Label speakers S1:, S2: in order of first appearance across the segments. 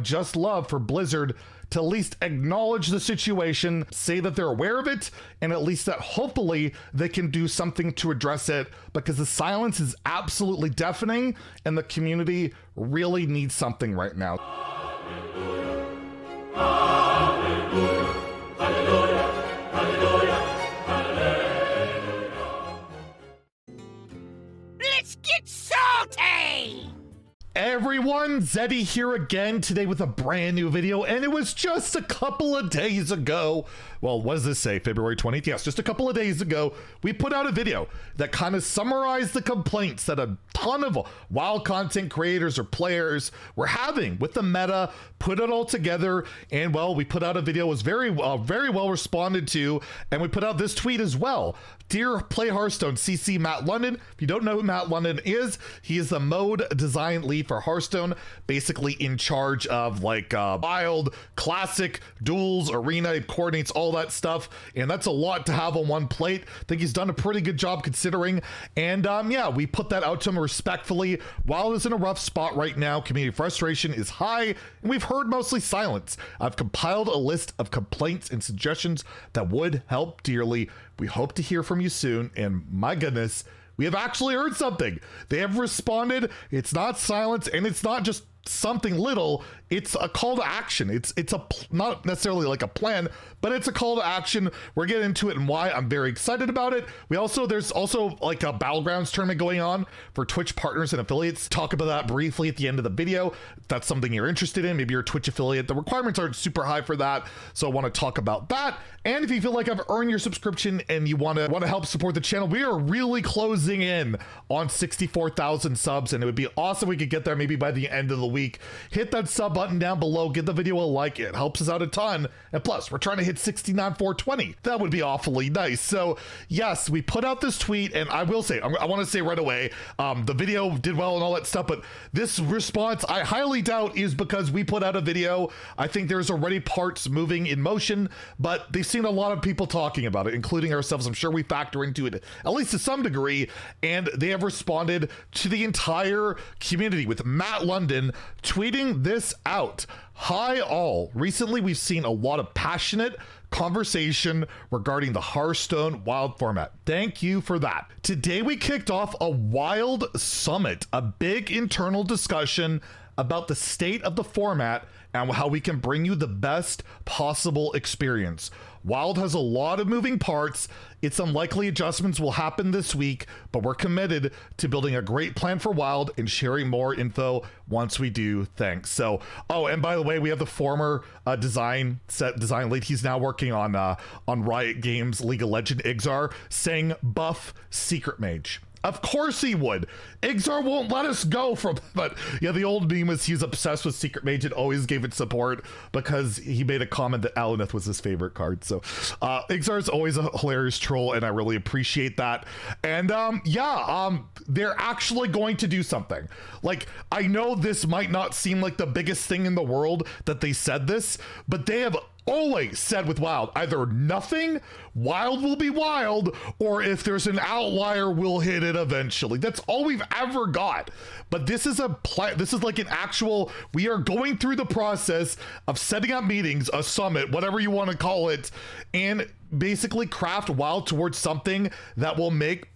S1: just love for Blizzard to at least acknowledge the situation, say that they're aware of it, and at least that hopefully they can do something to address it, because the silence is absolutely deafening and the community really needs something right now.
S2: Let's get salty!
S1: Everyone, Zeddy here again today with a brand new video, and it was just a couple of days ago. Well, what does this say? February 20th? Yes, just a couple of days ago, we put out a video that kind of summarized the complaints that a ton of WoW content creators or players were having with the meta, put it all together, and well, we put out a video, was very well responded to, and we put out this tweet as well. Dear Play Hearthstone, CC Matt London. If you don't know who Matt London is, he is the mode design lead for Hearthstone, basically in charge of like wild, classic, duels, arena, coordinates, all that stuff, and that's a lot to have on one plate. I think he's done a pretty good job considering, and yeah, we put that out to him respectfully. While it's in a rough spot right now, community frustration is high, and we've heard mostly silence. I've compiled a list of complaints and suggestions that would help dearly. We hope to hear from you soon, and my goodness, we have actually heard something. They have responded. It's not silence, and it's not just something little. It's a call to action. It's not necessarily like a plan, but it's a call to action. We're getting into it and why I'm very excited about it. There's also like a Battlegrounds tournament going on for Twitch partners and affiliates. Talk about that briefly at the end of the video. If that's something you're interested in, maybe you're a Twitch affiliate. The requirements aren't super high for that, so I want to talk about that. And if you feel like I've earned your subscription and you want to help support the channel, we are really closing in on 64,000 subs, and it would be awesome if we could get there maybe by the end of the week. Hit that sub button down below, give the video a like, it helps us out a ton, and plus we're trying to hit 69,420. That would be awfully nice. So yes, we put out this tweet, and I will say, I want to say right away, the video did well and all that stuff, but this response I highly doubt is because we put out a video. I think there's already parts moving in motion, but they've seen a lot of people talking about it, including ourselves. I'm sure we factor into it at least to some degree, and they have responded to the entire community with Matt London tweeting this out. Hi all. Recently we've seen a lot of passionate conversation regarding the Hearthstone Wild format. Thank you for that. Today we kicked off a Wild Summit, a big internal discussion about the state of the format and how we can bring you the best possible experience. Wild has a lot of moving parts. It's unlikely adjustments will happen this week, but we're committed to building a great plan for Wild and sharing more info once we do. Thanks. So, oh, and by the way, we have the former design lead. He's now working on Riot Games League of Legends Ixar, saying buff Secret Mage. Of course he would. Ixar won't let us go from, but yeah, the old meme was he's obsessed with Secret Mage and always gave it support because he made a comment that Alanith was his favorite card. So Ixar is always a hilarious troll, and I really appreciate that. And they're actually going to do something. Like, I know this might not seem like the biggest thing in the world that they said this, but they have always said with Wild, either nothing, Wild will be wild, or if there's an outlier, we'll hit it eventually. That's all we've ever got. But this is this is like an actual, we are going through the process of setting up meetings, a summit, whatever you want to call it, and basically craft Wild towards something that will make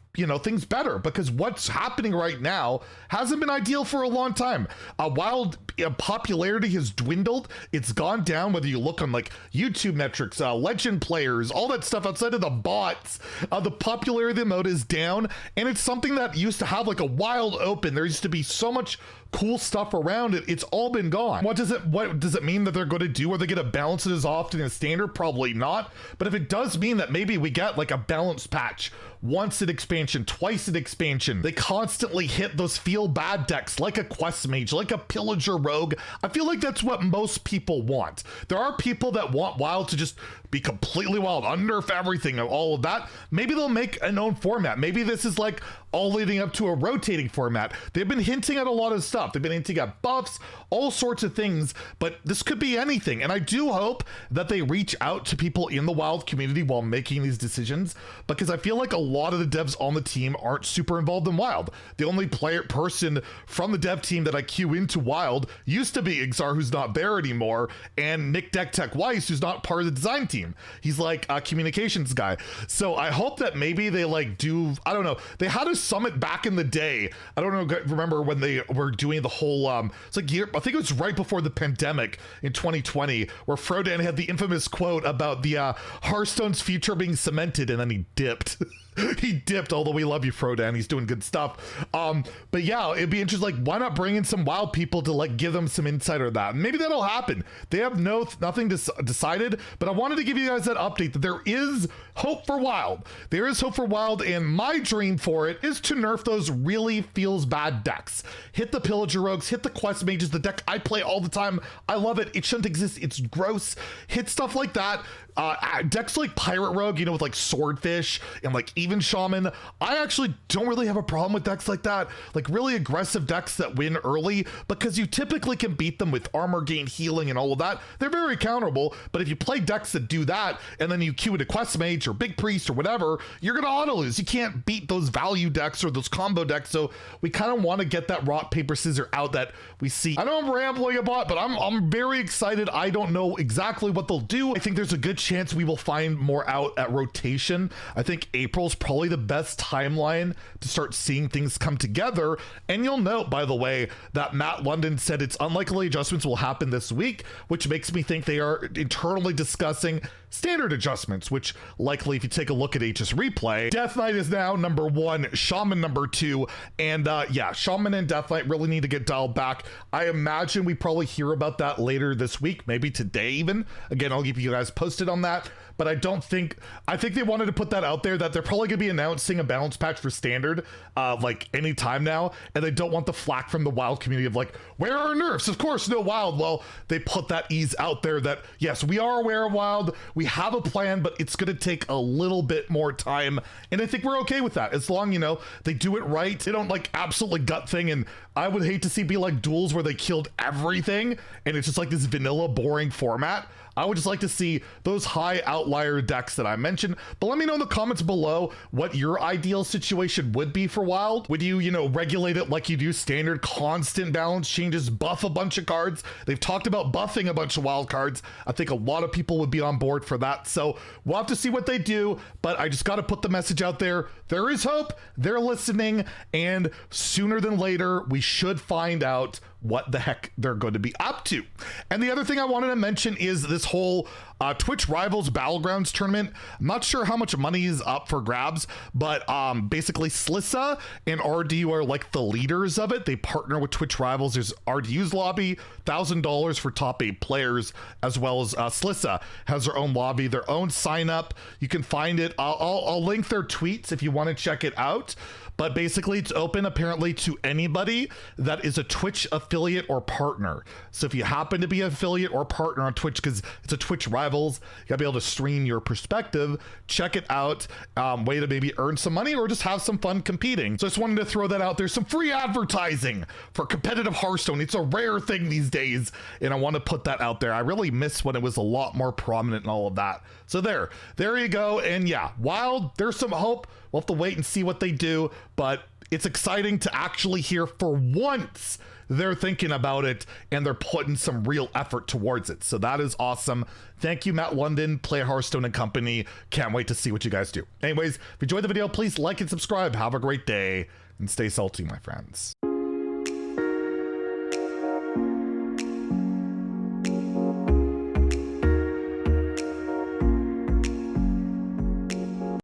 S1: things better, because what's happening right now hasn't been ideal for a long time. Wild popularity has dwindled. It's gone down, whether you look on like YouTube metrics, legend players, all that stuff outside of the bots. The popularity of the mode is down, and it's something that used to have like a Wild open. There used to be so much cool stuff around it. It's all been gone. What does it mean that they're going to do? Are they going to balance it as often as standard? Probably not. But if it does mean that maybe we get like a balanced patch, once an expansion, twice an expansion, they constantly hit those feel bad decks like a quest mage, like a pillager rogue. I feel like that's what most people want. There are people that want Wild to just be completely wild, unnerf everything, all of that. Maybe they'll make a known format. Maybe this is like all leading up to a rotating format. They've been hinting at a lot of stuff. stuff. They've been hinting at buffs, all sorts of things, but this could be anything. And I do hope that they reach out to people in the Wild community while making these decisions, because I feel like a lot of the devs on the team aren't super involved in Wild. The only person from the dev team that I queue into Wild used to be Ixar, who's not there anymore, and Nick Deck Tech Weiss, who's not part of the design team. He's like a communications guy. So I hope that maybe they like do, I don't know, they had a summit back in the day. I don't know, remember when they were doing the whole, it's like I think it was right before the pandemic in 2020, where Frodan had the infamous quote about the Hearthstone's future being cemented, and then he dipped. He dipped, although we love you, Frodan. He's doing good stuff. But yeah, it'd be interesting. Like, why not bring in some Wild people to like give them some insight or that? Maybe that'll happen. They have nothing decided, but I wanted to give you guys that update that there is hope for Wild. There is hope for Wild, and my dream for it is to nerf those really feels bad decks. Hit the Pillager Rogues, hit the Quest Mages, the deck I play all the time. I love it. It shouldn't exist. It's gross. Hit stuff like that. Decks like Pirate Rogue, you know, with like Swordfish and like even Shaman. I actually don't really have a problem with decks like that. Like really aggressive decks that win early, because you typically can beat them with armor gain, healing, and all of that. They're very counterable, but if you play decks that do that and then you queue into Quest Mage or Big Priest or whatever, you're gonna auto lose. You can't beat those value decks or those combo decks. So we kind of want to get that rock, paper, scissors out that we see. I know I'm rambling a lot, but I'm very excited. I don't know exactly what they'll do. I think there's a good chance we will find more out at rotation. I think April's probably the best timeline to start seeing things come together. And you'll note, by the way, that Matt London said it's unlikely adjustments will happen this week, which makes me think they are internally discussing standard adjustments, which likely, if you take a look at HS Replay, Death Knight is now number 1, Shaman number 2, and yeah, Shaman and Death Knight really need to get dialed back. I imagine we probably hear about that later this week, maybe today even. Again, I'll keep you guys posted on that, but I think they wanted to put that out there, that they're probably gonna be announcing a balance patch for standard like anytime now, and they don't want the flack from the Wild community of like, where are nerfs? Of course, no Wild. Well, they put that ease out there that yes, we are aware of Wild, we have a plan, but it's gonna take a little bit more time, and I think we're okay with that as long, you know, they do it right. They don't like absolutely gut thing, and I would hate to see be like duels where they killed everything and it's just like this vanilla boring format. I would just like to see those high outlier decks that I mentioned. But let me know in the comments below what your ideal situation would be for Wild. Would you, regulate it like you do standard, constant balance changes, buff a bunch of cards? They've talked about buffing a bunch of Wild cards. I think a lot of people would be on board for that. So we'll have to see what they do, but I just got to put the message out there. There is hope, they're listening, and sooner than later, we should find out what the heck they're going to be up to. And the other thing I wanted to mention is this whole Twitch Rivals Battlegrounds tournament. I'm not sure how much money is up for grabs, but basically Slissa and RDU are like the leaders of it. They partner with Twitch Rivals. There's RDU's lobby, $1,000 for top 8 players, as well as Slissa has their own lobby, their own sign up. You can find it. I'll link their tweets if you want to check it out. But basically it's open apparently to anybody that is a Twitch affiliate or partner. So if you happen to be an affiliate or partner on Twitch, because it's a Twitch Rivals, you gotta be able to stream your perspective, check it out, way to maybe earn some money or just have some fun competing. So I just wanted to throw that out there. Some free advertising for competitive Hearthstone. It's a rare thing these days, and I want to put that out there. I really miss when it was a lot more prominent and all of that. So there you go. And yeah, Wild, there's some hope. We'll have to wait and see what they do, but it's exciting to actually hear for once they're thinking about it and they're putting some real effort towards it. So that is awesome. Thank you, Matt London, Play Hearthstone and Company. Can't wait to see what you guys do. Anyways, if you enjoyed the video, please like and subscribe. Have a great day and stay salty, my friends.